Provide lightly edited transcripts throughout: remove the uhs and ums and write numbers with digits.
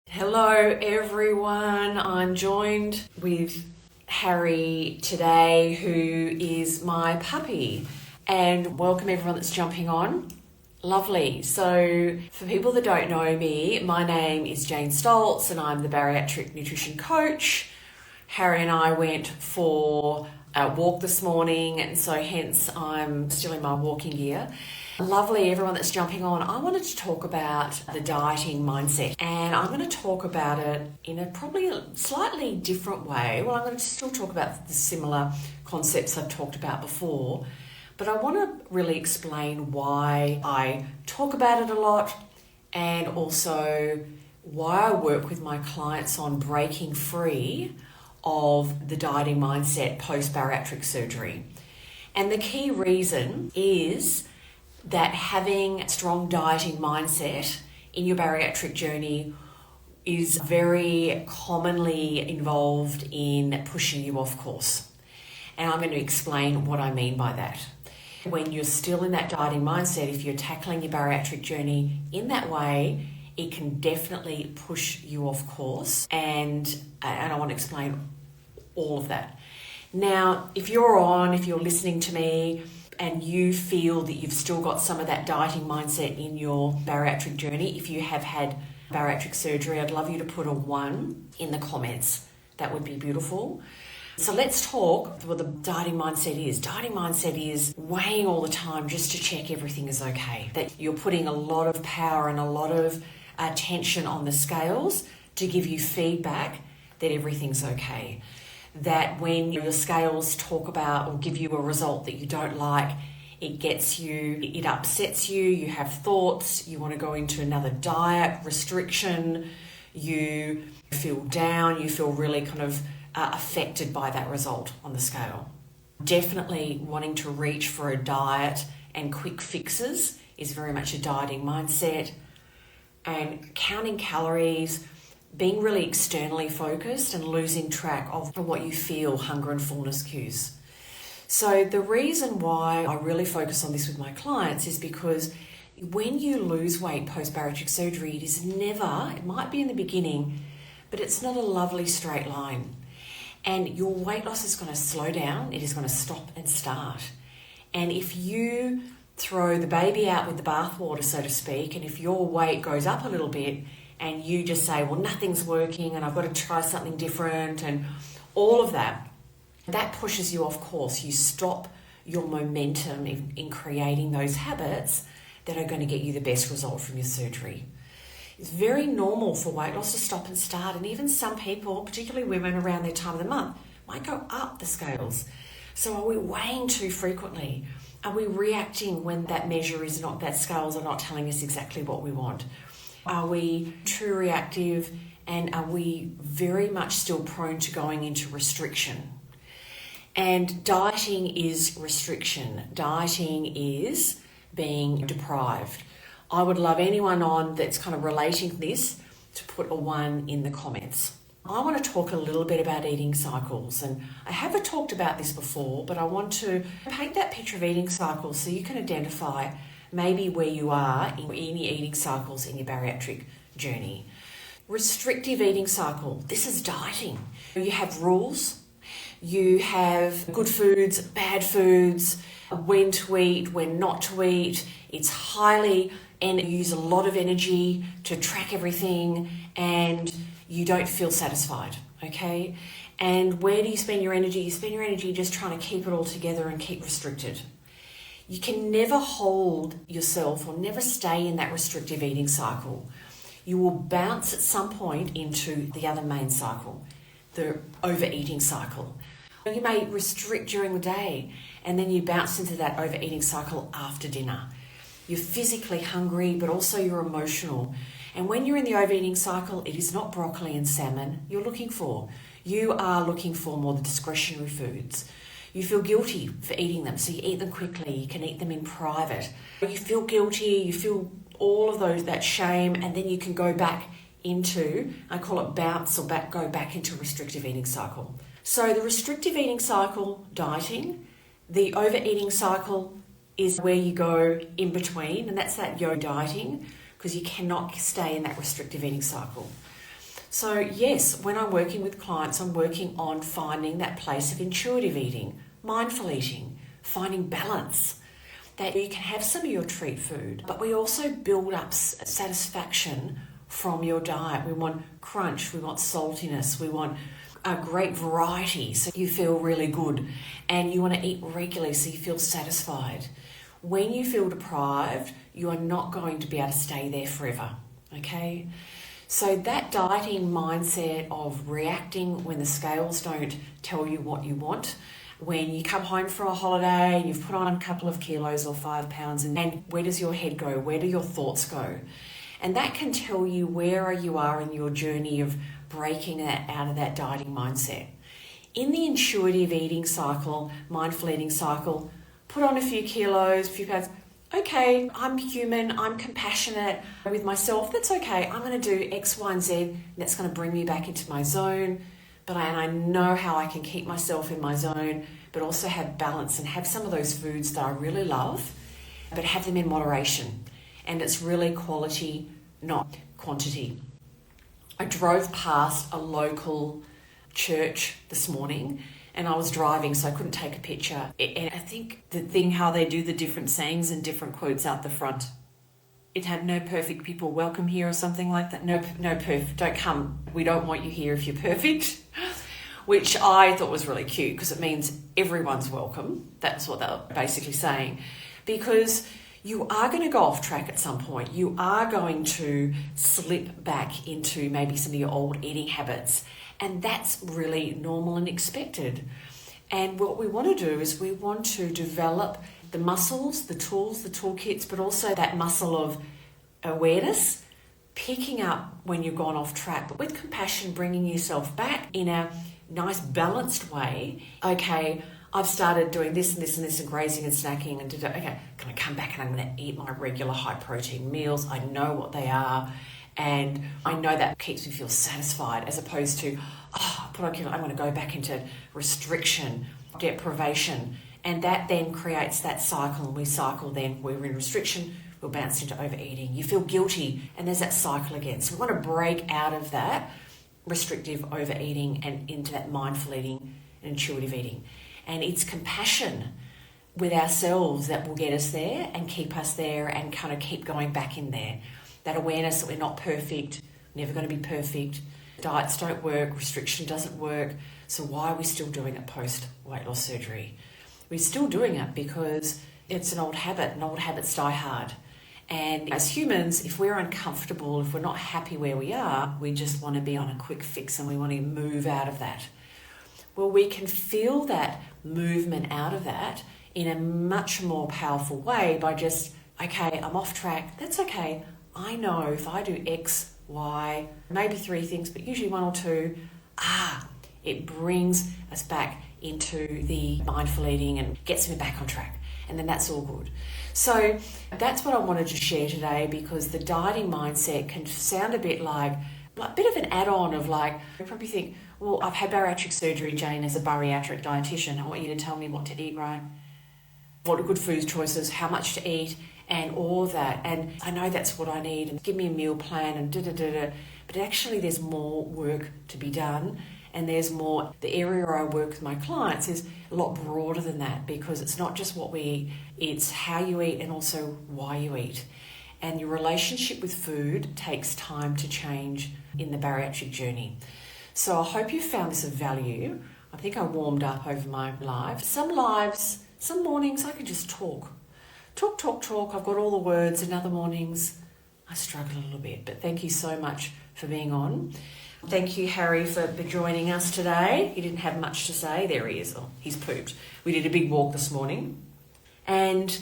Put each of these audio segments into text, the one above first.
Hello everyone, I'm joined with Harry today, who is my puppy, and welcome everyone that's jumping on. Lovely. So for people that don't know me, my name is Jane Stoltz and I'm the bariatric nutrition coach. Harry and I went for a walk this morning, and so hence I'm still in my walking gear. Lovely, everyone that's jumping on. I wanted to talk about the dieting mindset, and I'm going to talk about it in probably a slightly different way. Well, I'm going to still talk about the similar concepts I've talked about before, but I want to really explain why I talk about it a lot, and also why I work with my clients on breaking free of the dieting mindset post-bariatric surgery. And the key reason is that having a strong dieting mindset in your bariatric journey is very commonly involved in pushing you off course. And I'm going to explain what I mean by that. When you're still in that dieting mindset, if you're tackling your bariatric journey in that way, it can definitely push you off course. And I want to explain all of that. Now, if you're listening to me, and you feel that you've still got some of that dieting mindset in your bariatric journey, if you have had bariatric surgery, I'd love you to put a 1 in the comments. That would be beautiful. So let's talk what the dieting mindset is. Dieting mindset is weighing all the time just to check everything is okay. That you're putting a lot of power and a lot of attention on the scales to give you feedback that everything's okay. That when your scales talk about or give you a result that you don't like, it upsets you, you have thoughts, you want to go into another diet, restriction, you feel down, you feel really kind of affected by that result on the scale. Definitely wanting to reach for a diet and quick fixes is very much a dieting mindset. And counting calories, being really externally focused and losing track of what you feel, hunger and fullness cues. So the reason why I really focus on this with my clients is because when you lose weight post-bariatric surgery, it might be in the beginning, but it's not a lovely straight line. And your weight loss is going to slow down, it is going to stop and start. And if you throw the baby out with the bathwater, so to speak, and if your weight goes up a little bit, and you just say, well, nothing's working and I've got to try something different and all of that, that pushes you off course. You stop your momentum in creating those habits that are going to get you the best result from your surgery. It's very normal for weight loss to stop and start, and even some people, particularly women around their time of the month, might go up the scales. So are we weighing too frequently? Are we reacting when that scales are not telling us exactly what we want? Are we too reactive, and are we very much still prone to going into restriction? And dieting is restriction. Dieting is being deprived. I would love anyone on that's kind of relating to this to put a 1 in the comments. I want to talk a little bit about eating cycles, and I haven't talked about this before, but I want to paint that picture of eating cycles so you can identify maybe where you are in any eating cycles in your bariatric journey. Restrictive eating cycle, this is dieting. You have rules, you have good foods, bad foods, when to eat, when not to eat. And you use a lot of energy to track everything, and you don't feel satisfied, okay? And where do you spend your energy? You spend your energy just trying to keep it all together and keep restricted. You can never hold yourself or never stay in that restrictive eating cycle. You will bounce at some point into the other main cycle, the overeating cycle. You may restrict during the day, and then you bounce into that overeating cycle after dinner. You're physically hungry, but also you're emotional. And when you're in the overeating cycle, it is not broccoli and salmon you're looking for. You are looking for more the discretionary foods. You feel guilty for eating them, so you eat them quickly. You can eat them in private. You feel guilty, you feel all of that shame, and then you can go back into, I call it bounce, or go back into a restrictive eating cycle. So the restrictive eating cycle, dieting. The overeating cycle is where you go in between, and that's that yo dieting, because you cannot stay in that restrictive eating cycle. So yes, when I'm working with clients, I'm working on finding that place of intuitive eating, mindful eating, finding balance, that you can have some of your treat food, but we also build up satisfaction from your diet. We want crunch, we want saltiness, we want a great variety so you feel really good, and you want to eat regularly so you feel satisfied. When you feel deprived, you are not going to be able to stay there forever, okay? So that dieting mindset of reacting when the scales don't tell you what you want, when you come home from a holiday and you've put on a couple of kilos or 5 pounds, and where does your head go? Where do your thoughts go? And that can tell you where you are in your journey of breaking that out of that dieting mindset. In the intuitive eating cycle, mindful eating cycle, put on a few kilos, a few pounds. Okay, I'm human, I'm compassionate with myself. That's okay. I'm going to do X, Y, and Z. That's going to bring me back into my zone. But I know how I can keep myself in my zone, but also have balance and have some of those foods that I really love, but have them in moderation. And it's really quality, not quantity. I drove past a local church this morning, and I was driving, so I couldn't take a picture. And I think the thing how they do the different sayings and different quotes out the front. It had no perfect people welcome here or something like that. No perfect, don't come. We don't want you here if you're perfect. Which I thought was really cute because it means everyone's welcome. That's what they're basically saying. Because you are going to go off track at some point. You are going to slip back into maybe some of your old eating habits. And that's really normal and expected. And what we want to do is we want to develop the muscles, the tools, the toolkits, but also that muscle of awareness, picking up when you've gone off track, but with compassion, bringing yourself back in a nice balanced way. Okay, I've started doing this and this and this and grazing and snacking and okay, can I come back and I'm going to eat my regular high protein meals? I know what they are. And I know that keeps me feel satisfied as opposed to, I put on kilo, I'm going to go back into restriction, deprivation. And that then creates that cycle. And we cycle then, we're in restriction, we'll bounce into overeating. You feel guilty and there's that cycle again. So we want to break out of that restrictive overeating and into that mindful eating and intuitive eating. And it's compassion with ourselves that will get us there and keep us there and kind of keep going back in there. That awareness that we're not perfect, never going to be perfect. Diets don't work, restriction doesn't work. So why are we still doing it post-weight loss surgery? We're still doing it because it's an old habit, and old habits die hard. And as humans, if we're uncomfortable, if we're not happy where we are, we just want to be on a quick fix and we want to move out of that. Well, we can feel that movement out of that in a much more powerful way by just, okay, I'm off track, that's okay. I know if I do X, Y, maybe 3 things, but usually 1 or 2, it brings us back into the mindful eating and gets me back on track. And then that's all good. So that's what I wanted to share today, because the dieting mindset can sound a bit like a bit of an add-on of like, you probably think, well, I've had bariatric surgery, Jane, as a bariatric dietitian. I want you to tell me what to eat, right? What are good food choices, how much to eat, and all that. And I know that's what I need, and give me a meal plan and da-da-da-da. But actually there's more work to be done, and there's more, the area I work with my clients is a lot broader than that, because it's not just what we eat, it's how you eat and also why you eat. And your relationship with food takes time to change in the bariatric journey. So I hope you found this of value. I think I warmed up over my live. Some lives, some mornings I can just talk. Talk. I've got all the words, and other mornings I struggle a little bit. But thank you so much for being on. Thank you, Harry, for joining us today. He didn't have much to say. There he is. Oh, he's pooped. We did a big walk this morning. And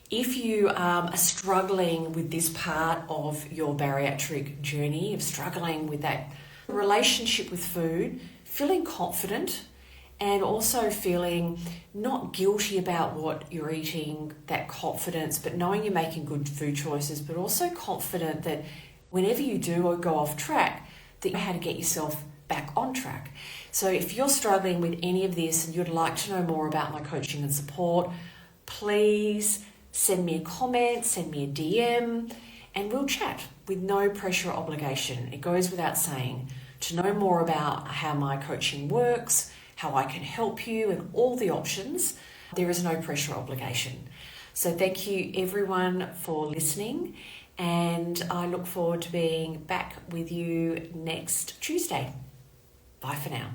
if you are struggling with this part of your bariatric journey, of struggling with that relationship with food, feeling confident, and also feeling not guilty about what you're eating, that confidence, but knowing you're making good food choices, but also confident that whenever you do or go off track, that you know how to get yourself back on track. So if you're struggling with any of this and you'd like to know more about my coaching and support, please send me a comment, send me a DM, and we'll chat with no pressure or obligation. It goes without saying. To know more about how my coaching works, how I can help you, and all the options, there is no pressure or obligation. So thank you everyone for listening, and I look forward to being back with you next Tuesday. Bye for now.